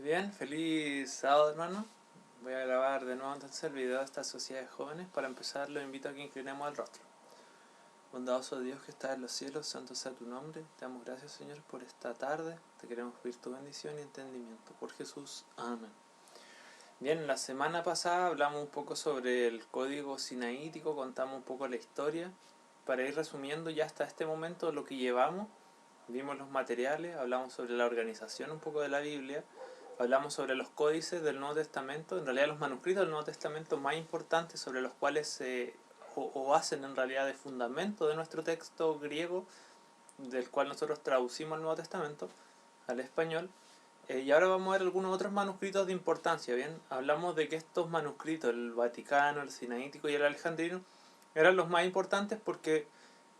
Bien, feliz sábado, hermano. Voy a grabar de nuevo entonces el video de esta sociedad de jóvenes. Para empezar, los invito a que inclinemos el rostro. Bondadoso Dios que estás en los cielos, santo sea tu nombre. Te damos gracias, Señor, por esta tarde. Te queremos pedir tu bendición y entendimiento. Por Jesús, amén. Bien, la semana pasada hablamos un poco sobre el código sinaítico, contamos un poco la historia. Para ir resumiendo ya hasta este momento lo que llevamos, vimos los materiales, hablamos sobre la organización un poco de la Biblia, hablamos sobre los códices del Nuevo Testamento, en realidad los manuscritos del Nuevo Testamento más importantes sobre los cuales o hacen en realidad de fundamento de nuestro texto griego, del cual nosotros traducimos el Nuevo Testamento al español. Y ahora vamos a ver algunos otros manuscritos de importancia. Bien, hablamos de que estos manuscritos, el Vaticano, el Sinaítico y el Alejandrino, eran los más importantes porque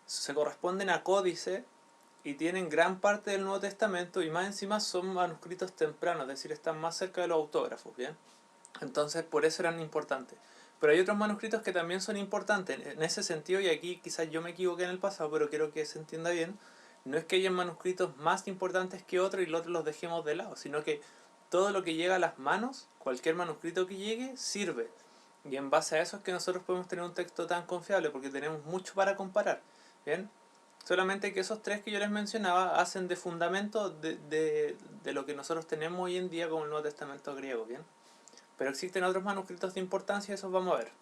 se corresponden a códices y tienen gran parte del Nuevo Testamento, y más encima son manuscritos tempranos, es decir, están más cerca de los autógrafos, ¿bien? Entonces por eso eran importantes. Pero hay otros manuscritos que también son importantes en ese sentido, y aquí quizás yo me equivoqué en el pasado, pero quiero que se entienda bien. No es que haya manuscritos más importantes que otros y los otros los dejemos de lado, sino que todo lo que llega a las manos, cualquier manuscrito que llegue, sirve. Y en base a eso es que nosotros podemos tener un texto tan confiable, porque tenemos mucho para comparar. ¿Bien? Solamente que esos tres que yo les mencionaba hacen de fundamento de lo que nosotros tenemos hoy en día como el Nuevo Testamento griego, ¿bien? Pero existen otros manuscritos de importancia, esos vamos a ver.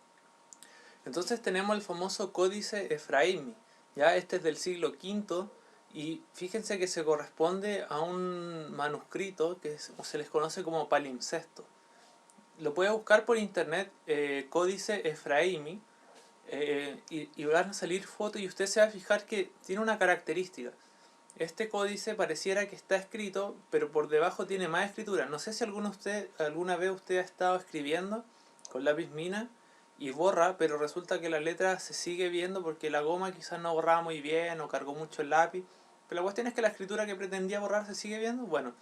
Entonces tenemos el famoso Códice Efraimi, ya este es del siglo V, y fíjense que se corresponde a un manuscrito que se les conoce como palimpsesto. Lo puede buscar por internet, Códice Efraimi, y van a salir fotos, y usted se va a fijar que tiene una característica. Este códice pareciera que está escrito, pero por debajo tiene más escritura. No sé si alguna vez usted ha estado escribiendo con lápiz mina y borra, pero resulta que la letra se sigue viendo porque la goma quizás no borraba muy bien o cargó mucho el lápiz. Pero la cuestión es que la escritura que pretendía borrar se sigue viendo. Bueno,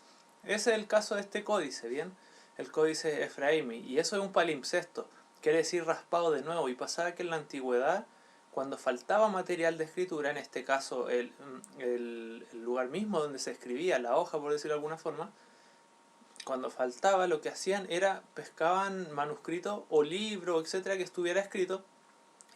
ese es el caso de este códice, ¿bien? El códice Efraimi. Y eso es un palimpsesto, quiere decir raspado de nuevo. Y pasaba que en la antigüedad, cuando faltaba material de escritura, en este caso el lugar mismo donde se escribía, la hoja por decirlo de alguna forma, cuando faltaba lo que hacían era pescaban manuscritos o libros, etcétera, que estuviera escrito,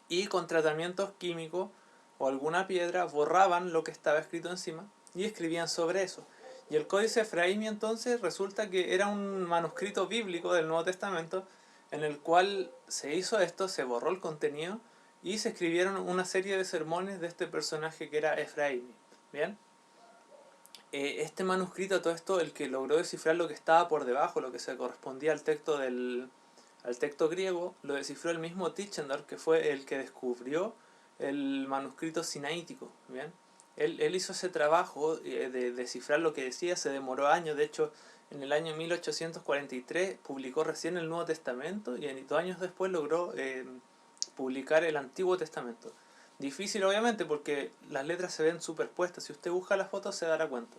y con tratamientos químicos o alguna piedra borraban lo que estaba escrito encima y escribían sobre eso. Y el Códice Efraimi entonces resulta que era un manuscrito bíblico del Nuevo Testamento en el cual se hizo esto, se borró el contenido y se escribieron una serie de sermones de este personaje que era Efraimi. ¿Bien? Este manuscrito, todo esto, el que logró descifrar lo que estaba por debajo, lo que se correspondía al texto griego, lo descifró el mismo Tischendorf, que fue el que descubrió el manuscrito sinaítico. ¿Bien? Él hizo ese trabajo de descifrar lo que decía, se demoró años. De hecho, en el año 1843 publicó recién el Nuevo Testamento, y 2 años después logró publicar el Antiguo Testamento. Difícil obviamente porque las letras se ven superpuestas, si usted busca las fotos se dará cuenta.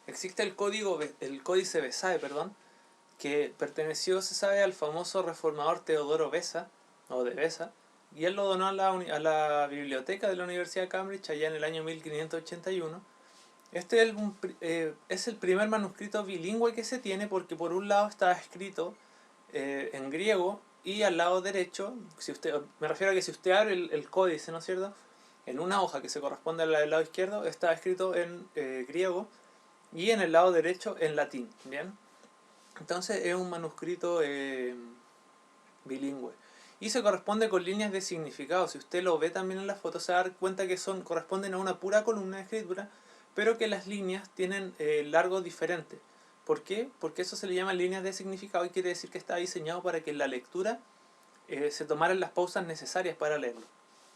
Existe el códice Bezae, que perteneció, se sabe, al famoso reformador Teodoro Beza, o de Beza, y él lo donó a la biblioteca de la Universidad de Cambridge allá en el año 1581. Este es el primer manuscrito bilingüe que se tiene, porque por un lado está escrito en griego, y al lado derecho, me refiero a que si usted abre el códice, ¿no es cierto?, en una hoja que se corresponde al lado izquierdo está escrito en griego, y en el lado derecho en latín. ¿Bien? Entonces es un manuscrito bilingüe. Y se corresponde con líneas de significado. Si usted lo ve también en la foto, se va a dar cuenta que corresponden a una pura columna de escritura, pero que las líneas tienen largos diferentes. ¿Por qué? Porque eso se le llama líneas de significado, y quiere decir que está diseñado para que en la lectura se tomaran las pausas necesarias para leerlo.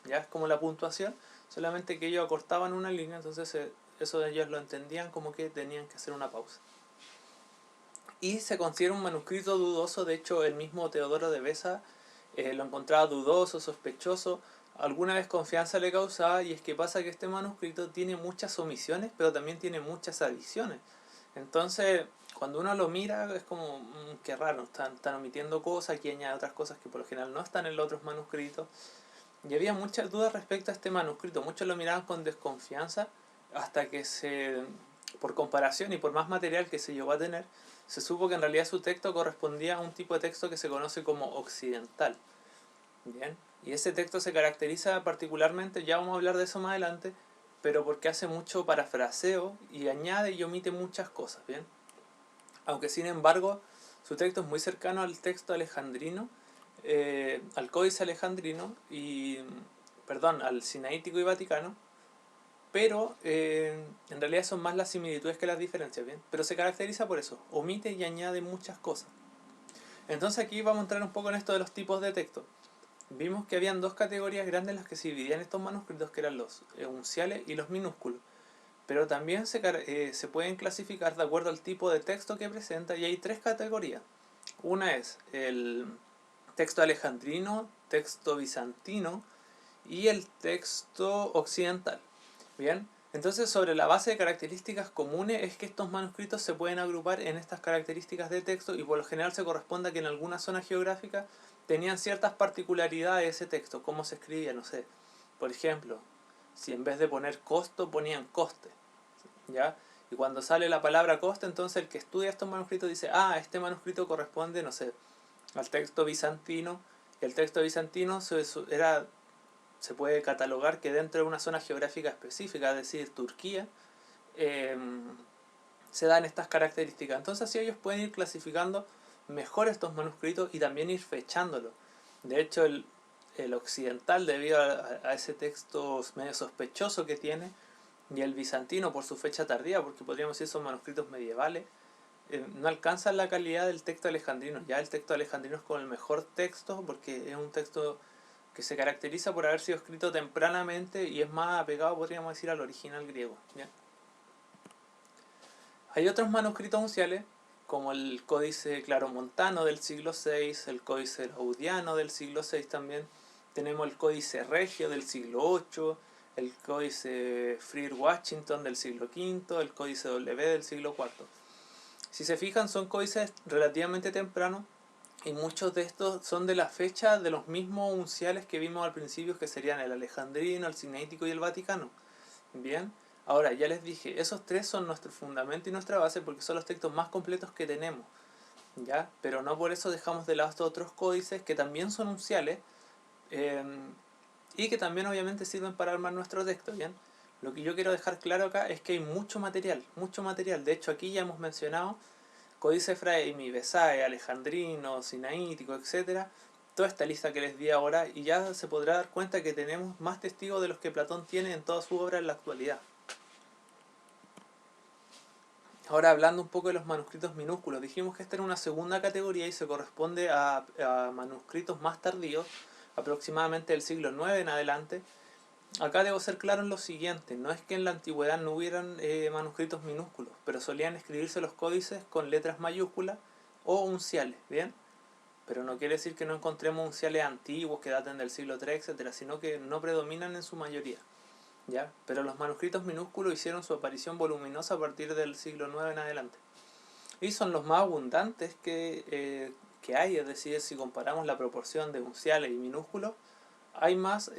Ya es como la puntuación, solamente que ellos acortaban una línea, entonces eso ellos lo entendían como que tenían que hacer una pausa. Y se considera un manuscrito dudoso. De hecho, el mismo Teodoro de Beza lo encontraba dudoso, sospechoso. Alguna desconfianza le causaba, y es que pasa que este manuscrito tiene muchas omisiones, pero también tiene muchas adiciones. Entonces, cuando uno lo mira, es como, qué raro, están omitiendo cosas, aquí añade otras cosas que por lo general no están en los otros manuscritos. Y había muchas dudas respecto a este manuscrito. Muchos lo miraban con desconfianza hasta que se por comparación y por más material que se llegó a tener, se supo que en realidad su texto correspondía a un tipo de texto que se conoce como occidental. Bien, y ese texto se caracteriza particularmente, ya vamos a hablar de eso más adelante, pero porque hace mucho parafraseo y añade y omite muchas cosas, ¿bien? Aunque sin embargo su texto es muy cercano al texto alejandrino, al códice alejandrino y, perdón, al sinaítico y vaticano, pero en realidad son más las similitudes que las diferencias, ¿bien? Pero se caracteriza por eso, omite y añade muchas cosas. Entonces aquí vamos a entrar un poco en esto de los tipos de texto. Vimos que habían dos categorías grandes en las que se dividían estos manuscritos, que eran los unciales y los minúsculos. Pero también se pueden clasificar de acuerdo al tipo de texto que presenta, y hay tres categorías. Una es el texto alejandrino, texto bizantino y el texto occidental. Bien, entonces sobre la base de características comunes es que estos manuscritos se pueden agrupar en estas características de texto, y por lo general se corresponde a que en alguna zona geográfica tenían ciertas particularidades de ese texto, cómo se escribía, no sé. Por ejemplo, si en vez de poner costo ponían coste, ¿ya? Y cuando sale la palabra coste, entonces el que estudia estos manuscritos dice, ah, este manuscrito corresponde, no sé, al texto bizantino. El texto bizantino se puede catalogar que dentro de una zona geográfica específica, es decir, Turquía, eh, se dan estas características. Entonces así ellos pueden ir clasificando mejor estos manuscritos y también ir fechándolos. De hecho, el occidental, debido a ese texto medio sospechoso que tiene, y el bizantino por su fecha tardía, porque podríamos decir son manuscritos medievales, no alcanzan la calidad del texto alejandrino. Ya el texto alejandrino es como el mejor texto, porque es un texto que se caracteriza por haber sido escrito tempranamente y es más apegado, podríamos decir, al original griego, ¿ya? Hay otros manuscritos unciales, como el Códice Claromontano del siglo VI, el Códice Laudiano del siglo VI también. Tenemos el Códice Regio del siglo VIII, el Códice Freer Washington del siglo V, el Códice W del siglo IV. Si se fijan, son códices relativamente tempranos, y muchos de estos son de la fecha de los mismos unciales que vimos al principio, que serían el alejandrino, el sinaítico y el vaticano. Bien, ahora ya les dije, esos tres son nuestro fundamento y nuestra base porque son los textos más completos que tenemos, ¿ya? Pero no por eso dejamos de lado estos otros códices que también son unciales, eh, y que también obviamente sirven para armar nuestro texto, ¿bien? Lo que yo quiero dejar claro acá es que hay mucho material, mucho material. De hecho, aquí ya hemos mencionado Códice Efraimi, Besae, Alejandrino, Sinaítico, etcétera. Toda esta lista que les di ahora, y ya se podrá dar cuenta que tenemos más testigos de los que Platón tiene en toda su obra en la actualidad. Ahora, hablando un poco de los manuscritos minúsculos, dijimos que esta era una segunda categoría y se corresponde a manuscritos más tardíos, aproximadamente del siglo IX en adelante. Acá debo ser claro en lo siguiente, no es que en la antigüedad no hubieran manuscritos minúsculos, pero solían escribirse los códices con letras mayúsculas o unciales, ¿bien? Pero no quiere decir que no encontremos unciales antiguos que daten del siglo III, etcétera, sino que no predominan en su mayoría, ¿ya? Pero los manuscritos minúsculos hicieron su aparición voluminosa a partir del siglo IX en adelante. Y son los más abundantes que hay, es decir, si comparamos la proporción de unciales y minúsculos, hay más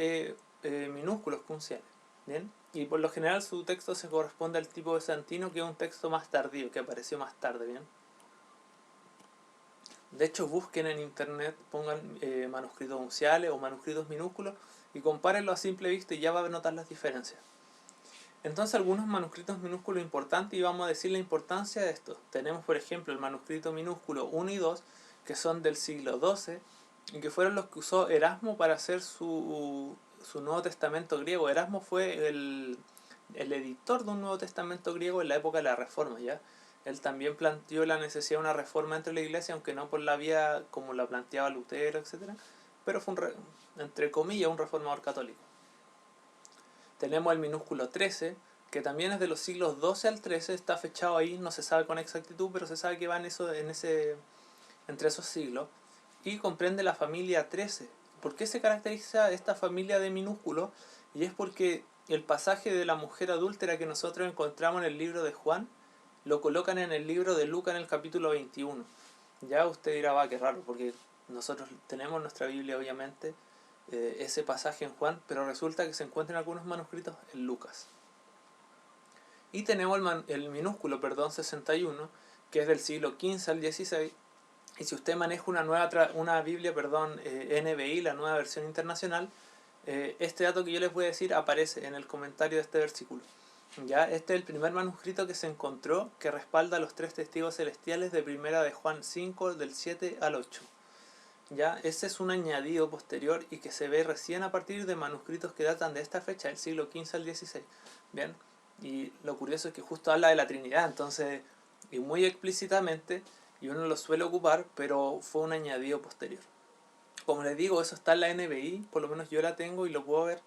minúsculos que unciales, ¿bien? Y por lo general su texto se corresponde al tipo bizantino, que es un texto más tardío, que apareció más tarde, ¿bien? De hecho, busquen en internet, pongan manuscritos unciales o manuscritos minúsculos y compárenlo a simple vista y ya va a notar las diferencias. Entonces, algunos manuscritos minúsculos importantes, y vamos a decir la importancia de estos. Tenemos, por ejemplo, el manuscrito minúsculo 1 y 2, que son del siglo XII, y que fueron los que usó Erasmo para hacer su Nuevo Testamento griego. Erasmo fue el editor de un Nuevo Testamento griego en la época de la Reforma, ¿ya? Él también planteó la necesidad de una reforma entre la Iglesia, aunque no por la vía como la planteaba Lutero, etcétera, pero fue entre comillas un reformador católico. Tenemos el minúsculo 13, que también es de los siglos 12 al 13, está fechado ahí, no se sabe con exactitud, pero se sabe que va entre esos siglos, y comprende la familia 13. ¿Por qué se caracteriza esta familia de minúsculos? Y es porque el pasaje de la mujer adúltera que nosotros encontramos en el libro de Juan, lo colocan en el libro de Lucas en el capítulo 21. Ya usted dirá, va, qué raro, porque nosotros tenemos en nuestra Biblia, obviamente, ese pasaje en Juan, pero resulta que se encuentra en algunos manuscritos en Lucas. Y tenemos el minúsculo, perdón, 61, que es del siglo XV al XVI. Y si usted maneja una Biblia, perdón, NBI, la nueva versión internacional, este dato que yo les voy a decir aparece en el comentario de este versículo. Ya, este es el primer manuscrito que se encontró que respalda a los tres testigos celestiales de primera de Juan 5, del 7 al 8. Ya, ese es un añadido posterior y que se ve recién a partir de manuscritos que datan de esta fecha, del siglo XV al XVI. Bien, y lo curioso es que justo habla de la Trinidad, entonces, y muy explícitamente, y uno lo suele ocupar, pero fue un añadido posterior. Como les digo, eso está en la NBI, por lo menos yo la tengo y lo puedo ver,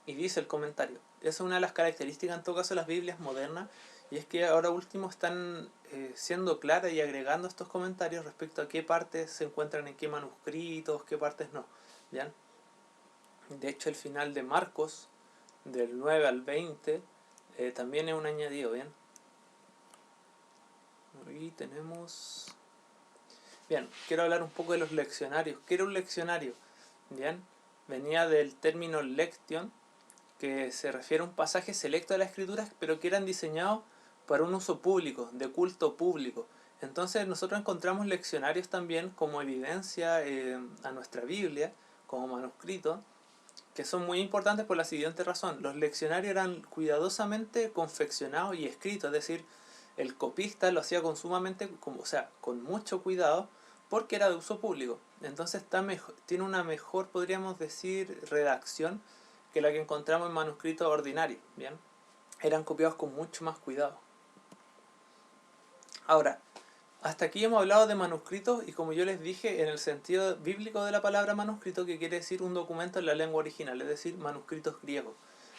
y dice el comentario. Esa es una de las características en todo caso de las Biblias modernas, y es que ahora último están siendo claras y agregando estos comentarios respecto a qué partes se encuentran en qué manuscritos, qué partes no. ¿Bien? De hecho, el final de Marcos, del 9 al 20, también es un añadido. ¿Bien? Y tenemos... Bien, quiero hablar un poco de los leccionarios. ¿Qué era un leccionario? Bien, venía del término lection, que se refiere a un pasaje selecto de las escrituras, pero que eran diseñados para un uso público, de culto público. Entonces nosotros encontramos leccionarios también como evidencia a nuestra Biblia, como manuscritos, que son muy importantes por la siguiente razón. Los leccionarios eran cuidadosamente confeccionados y escritos, es decir, el copista lo hacía con mucho cuidado, porque era de uso público. Entonces tiene una mejor, podríamos decir, redacción que la que encontramos en manuscritos ordinarios. ¿Bien? Eran copiados con mucho más cuidado. Ahora, hasta aquí hemos hablado de manuscritos y, como yo les dije, en el sentido bíblico de la palabra manuscrito, que quiere decir un documento en la lengua original, es decir, manuscritos griegos.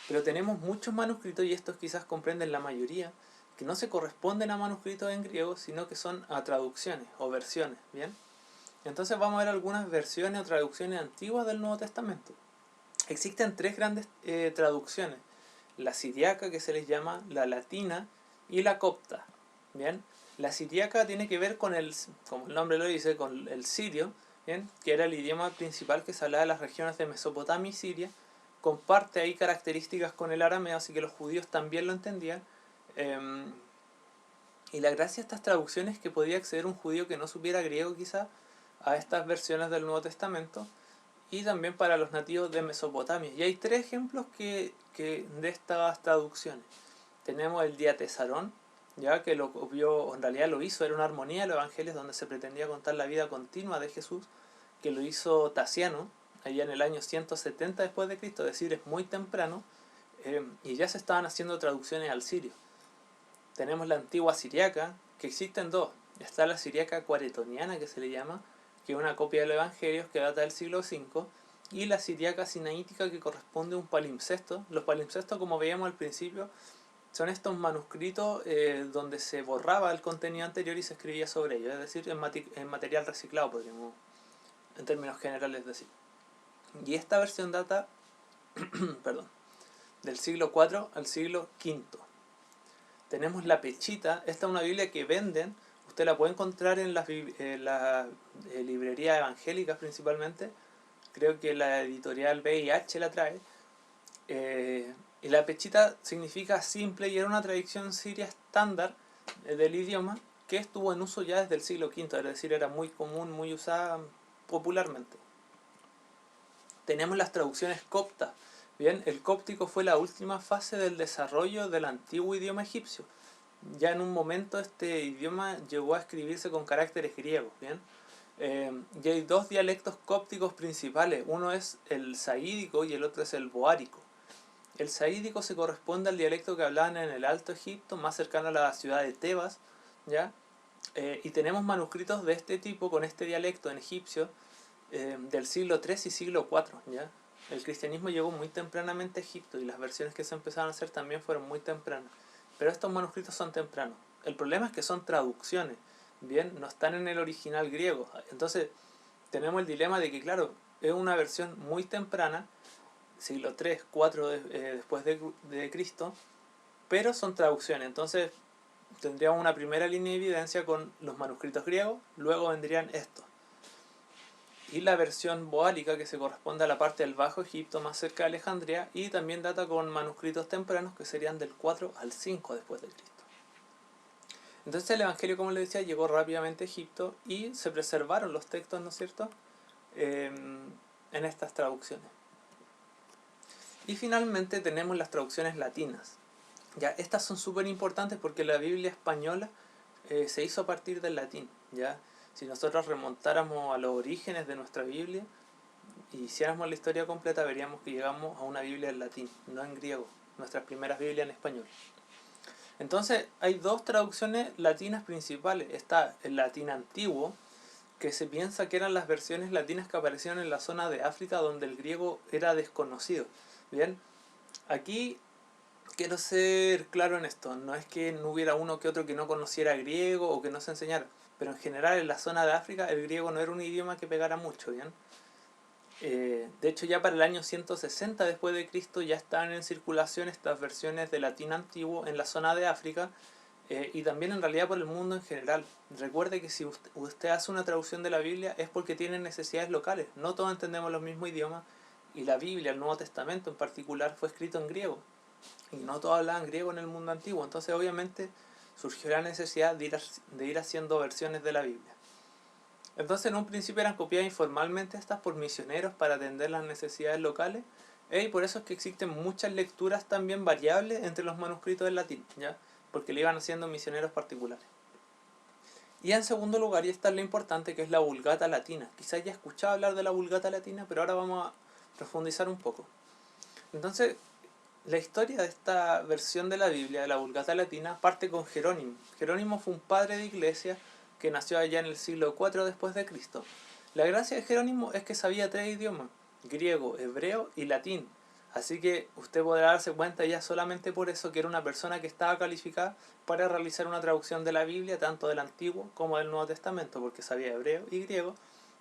Pero tenemos muchos manuscritos, y estos quizás comprenden la mayoría, que no se corresponden a manuscritos en griego, sino que son a traducciones o versiones. ¿Bien? Entonces vamos a ver algunas versiones o traducciones antiguas del Nuevo Testamento. Existen tres grandes traducciones: la siriaca, que se les llama, la latina y la copta. ¿Bien? La siriaca tiene que ver con como el nombre lo dice, con el sirio, ¿bien? Que era el idioma principal que se hablaba de las regiones de Mesopotamia y Siria. Comparte ahí características con el arameo, así que los judíos también lo entendían. Y la gracia de estas traducciones es que podía acceder un judío que no supiera griego quizá a estas versiones del Nuevo Testamento, y también para los nativos de Mesopotamia. Y hay tres ejemplos de estas traducciones. Tenemos el Diatesarón, ya que lo copió, en realidad lo hizo, era una armonía de los evangelios donde se pretendía contar la vida continua de Jesús, que lo hizo Tasiano, allá en el año 170 después de Cristo, es decir, es muy temprano, y ya se estaban haciendo traducciones al sirio. Tenemos la antigua siriaca, que existen dos. Está la siriaca cuaretoniana, que se le llama, que es una copia de los evangelios que data del siglo V, y la siriaca sinaítica, que corresponde a un palimpsesto. Los palimpsestos, como veíamos al principio, son estos manuscritos donde se borraba el contenido anterior y se escribía sobre ello, es decir, en material reciclado, podríamos en términos generales decir. Y esta versión data perdón, del siglo IV al siglo V. Tenemos la Pechita. Esta es una Biblia que venden, usted la puede encontrar en las librerías evangélicas principalmente, creo que la editorial VIH la trae. Y la Pechita significa simple y era una traducción siria estándar del idioma que estuvo en uso ya desde el siglo V, es decir, era muy común, muy usada popularmente. Tenemos las traducciones coptas. Bien, el cóptico fue la última fase del desarrollo del antiguo idioma egipcio. Ya en un momento este idioma llegó a escribirse con caracteres griegos. Bien, y hay dos dialectos cópticos principales. Uno es el saídico y el otro es el boárico. El saídico se corresponde al dialecto que hablaban en el Alto Egipto, más cercano a la ciudad de Tebas, ¿ya? Y tenemos manuscritos de este tipo con este dialecto en egipcio del siglo III y siglo IV, ¿ya? El cristianismo llegó muy tempranamente a Egipto y las versiones que se empezaron a hacer también fueron muy tempranas. Pero estos manuscritos son tempranos. El problema es que son traducciones, ¿bien? No están en el original griego. Entonces tenemos el dilema de que, claro, es una versión muy temprana, siglo III, IV después de Cristo, pero son traducciones. Entonces tendríamos una primera línea de evidencia con los manuscritos griegos, luego vendrían estos. y la versión boálica, que se corresponde a la parte del Bajo Egipto más cerca de Alejandría, y también data con manuscritos tempranos que serían del 4 al 5 después de Cristo. Entonces el Evangelio, como les decía, llegó rápidamente a Egipto y se preservaron los textos, ¿no es cierto?, en estas traducciones. Y finalmente tenemos las traducciones latinas. Ya, estas son súper importantes porque la Biblia española se hizo a partir del latín. ¿Ya? Si nosotros remontáramos a los orígenes de nuestra Biblia y hiciéramos la historia completa, veríamos que llegamos a una Biblia en latín, no en griego, nuestras primeras Biblias en español. Entonces hay dos traducciones latinas principales. Está el latín antiguo, que se piensa que eran las versiones latinas que aparecieron en la zona de África donde el griego era desconocido. Bien, aquí quiero ser claro en esto, no es que no hubiera uno que otro que no conociera griego o que no se enseñara, pero en general en la zona de África el griego no era un idioma que pegara mucho, ¿bien? De hecho ya para el año 160 después de Cristo ya estaban en circulación estas versiones de latín antiguo en la zona de África, y también en realidad por el mundo en general. Recuerde que si usted hace una traducción de la Biblia es porque tiene necesidades locales, no todos entendemos los mismos idiomas, y la Biblia, el Nuevo Testamento en particular, fue escrito en griego y no todos hablaban griego en el mundo antiguo, entonces obviamente surgió la necesidad de ir haciendo versiones de la Biblia. Entonces en un principio eran copiadas informalmente estas por misioneros para atender las necesidades locales, y por eso es que existen muchas lecturas también variables entre los manuscritos del latín, ¿ya? Porque le iban haciendo misioneros particulares. Y en segundo lugar, y esta es lo importante, que es la Vulgata Latina. Quizás ya he escuchado hablar de la Vulgata Latina, pero ahora vamos a profundizar un poco. Entonces, la historia de esta versión de la Biblia, de la Vulgata Latina, parte con Jerónimo. Jerónimo fue un padre de iglesia que nació allá en el siglo IV después de Cristo. La gracia de Jerónimo es que sabía 3 idiomas: griego, hebreo y latín. Así que usted podrá darse cuenta ya solamente por eso que era una persona que estaba calificada para realizar una traducción de la Biblia, tanto del Antiguo como del Nuevo Testamento, porque sabía hebreo y griego.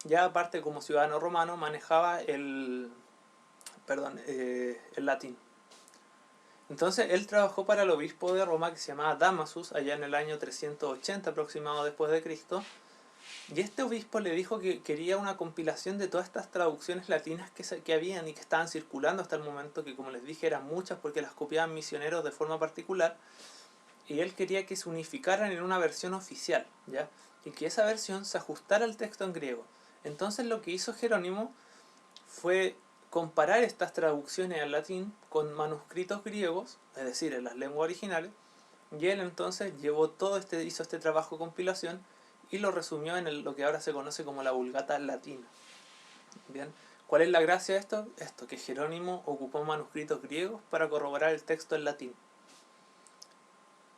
Ya aparte, como ciudadano romano, manejaba el latín. Entonces él trabajó para el obispo de Roma, que se llamaba Damasus, allá en el año 380 aproximado después de Cristo, y este obispo le dijo que quería una compilación de todas estas traducciones latinas que habían y que estaban circulando hasta el momento, que como les dije eran muchas porque las copiaban misioneros de forma particular, y él quería que se unificaran en una versión oficial, ¿ya? Y que esa versión se ajustara al texto en griego. Entonces lo que hizo Jerónimo fue comparar estas traducciones al latín con manuscritos griegos, es decir, en las lenguas originales, y él entonces hizo este trabajo de compilación y lo resumió en lo que ahora se conoce como la Vulgata Latina. Bien, ¿cuál es la gracia de esto? Esto, que Jerónimo ocupó manuscritos griegos para corroborar el texto en latín.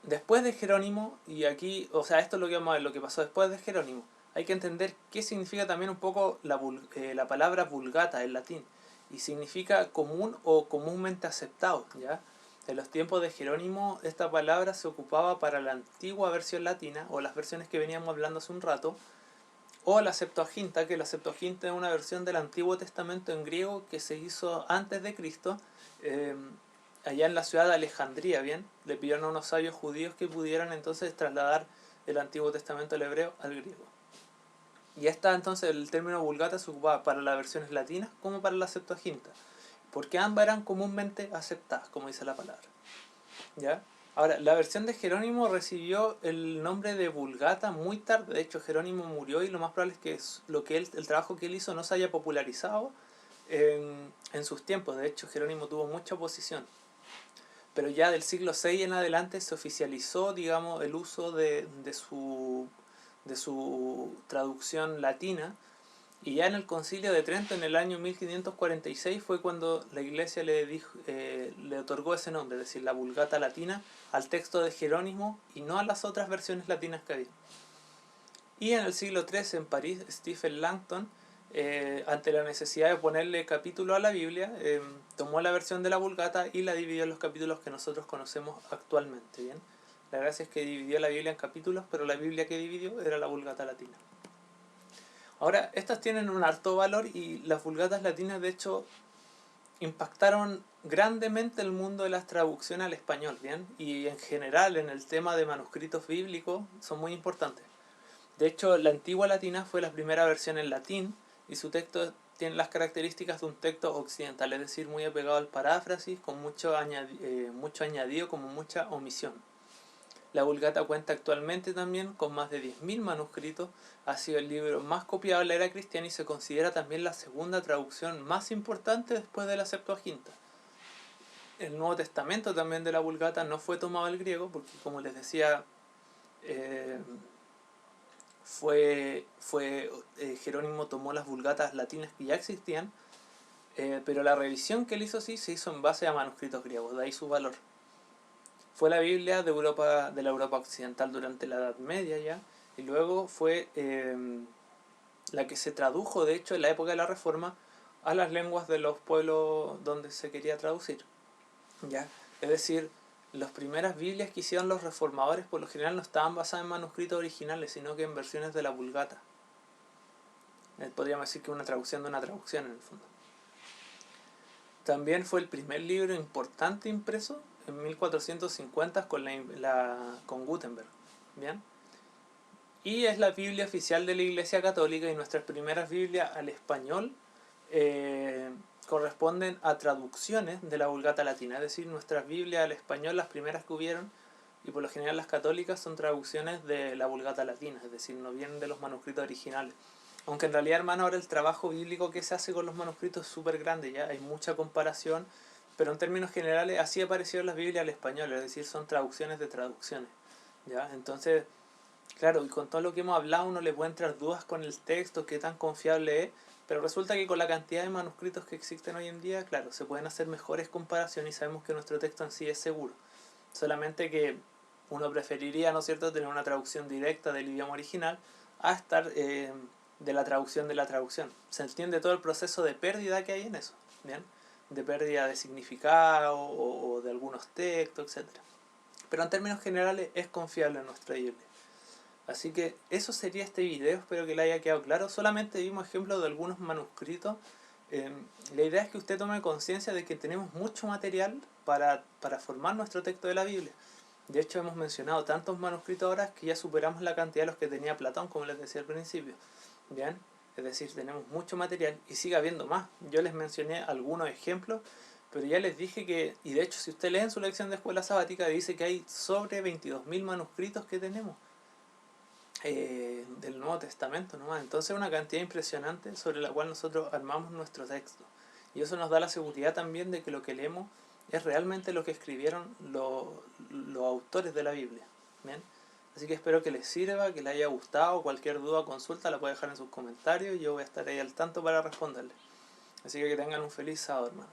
Después de Jerónimo, y aquí, o sea, esto es lo que vamos a ver, lo que pasó después de Jerónimo, hay que entender qué significa también un poco la palabra vulgata en latín, y significa común o comúnmente aceptado, ¿ya? En los tiempos de Jerónimo esta palabra se ocupaba para la antigua versión latina, o las versiones que veníamos hablando hace un rato, o la Septuaginta, que la Septuaginta es una versión del Antiguo Testamento en griego que se hizo antes de Cristo, allá en la ciudad de Alejandría, ¿bien? Le pidieron a unos sabios judíos que pudieran entonces trasladar el Antiguo Testamento al hebreo al griego. Y entonces el término vulgata se ocupaba para las versiones latinas como para la Septuaginta, porque ambas eran comúnmente aceptadas, como dice la palabra, ¿ya? Ahora, la versión de Jerónimo recibió el nombre de Vulgata muy tarde. De hecho, Jerónimo murió y lo más probable es que el trabajo que él hizo no se haya popularizado en sus tiempos. De hecho, Jerónimo tuvo mucha oposición. Pero ya del siglo VI en adelante se oficializó, digamos, el uso de su traducción latina, y ya en el Concilio de Trento en el año 1546 fue cuando la Iglesia le otorgó ese nombre, es decir, la Vulgata Latina, al texto de Jerónimo y no a las otras versiones latinas que había. Y en el siglo XIII en París, Stephen Langton, ante la necesidad de ponerle capítulo a la Biblia, tomó la versión de la Vulgata y la dividió en los capítulos que nosotros conocemos actualmente, ¿bien? La gracia es que dividió la Biblia en capítulos, pero la Biblia que dividió era la Vulgata Latina. Ahora, estas tienen un alto valor y las Vulgatas latinas de hecho impactaron grandemente el mundo de las traducciones al español, ¿bien? Y en general en el tema de manuscritos bíblicos son muy importantes. De hecho, la antigua latina fue la primera versión en latín y su texto tiene las características de un texto occidental, es decir, muy apegado al paráfrasis, con mucho añadido, como mucha omisión. La Vulgata cuenta actualmente también con más de 10.000 manuscritos, ha sido el libro más copiado en la era cristiana y se considera también la segunda traducción más importante después de la Septuaginta. El Nuevo Testamento también de la Vulgata no fue tomado del griego, porque como les decía, eh, Jerónimo tomó las vulgatas latinas que ya existían, pero la revisión que él hizo sí se hizo en base a manuscritos griegos, de ahí su valor. Fue la Biblia de la Europa occidental durante la Edad Media ya, y luego fue la que se tradujo, de hecho, en la época de la Reforma, a las lenguas de los pueblos donde se quería traducir. ¿Ya? Es decir, las primeras Biblias que hicieron los reformadores por lo general no estaban basadas en manuscritos originales, sino que en versiones de la Vulgata. Podríamos decir que una traducción de una traducción en el fondo. También fue el primer libro importante impreso en 1450 con Gutenberg. ¿Bien? Y es la Biblia oficial de la Iglesia Católica, y nuestras primeras Biblias al español corresponden a traducciones de la Vulgata latina, es decir, nuestras Biblias al español, las primeras que hubieron, y por lo general las católicas, son traducciones de la Vulgata latina, es decir, no vienen de los manuscritos originales. Aunque en realidad, hermano, ahora el trabajo bíblico que se hace con los manuscritos es súper grande, ya hay mucha comparación, pero en términos generales así aparecieron las Biblias al español, es decir, son traducciones de traducciones, ¿ya? Entonces, claro, y con todo lo que hemos hablado uno le puede entrar dudas con el texto, qué tan confiable es, pero resulta que con la cantidad de manuscritos que existen hoy en día, claro, se pueden hacer mejores comparaciones y sabemos que nuestro texto en sí es seguro. Solamente que uno preferiría, ¿no es cierto?, tener una traducción directa del idioma original a estar de la traducción de la traducción. Se entiende todo el proceso de pérdida que hay en eso, ¿bien? De pérdida de significado o de algunos textos, etc. Pero en términos generales es confiable en nuestra Biblia. Así que eso sería este video, espero que le haya quedado claro. Solamente vimos ejemplos de algunos manuscritos. La idea es que usted tome conciencia de que tenemos mucho material para formar nuestro texto de la Biblia. De hecho, hemos mencionado tantos manuscritos ahora que ya superamos la cantidad de los que tenía Platón, como les decía al principio. ¿Bien? Es decir, tenemos mucho material y sigue habiendo más. Yo les mencioné algunos ejemplos, pero ya les dije que, y de hecho si usted lee en su lección de escuela sabática, dice que hay sobre 22.000 manuscritos que tenemos del Nuevo Testamento nomás. Entonces es una cantidad impresionante sobre la cual nosotros armamos nuestro texto. Y eso nos da la seguridad también de que lo que leemos es realmente lo que escribieron los autores de la Biblia. ¿Bien? Así que espero que les sirva, que les haya gustado. Cualquier duda o consulta la puede dejar en sus comentarios y yo voy a estar ahí al tanto para responderles. Así que tengan un feliz sábado, hermanos.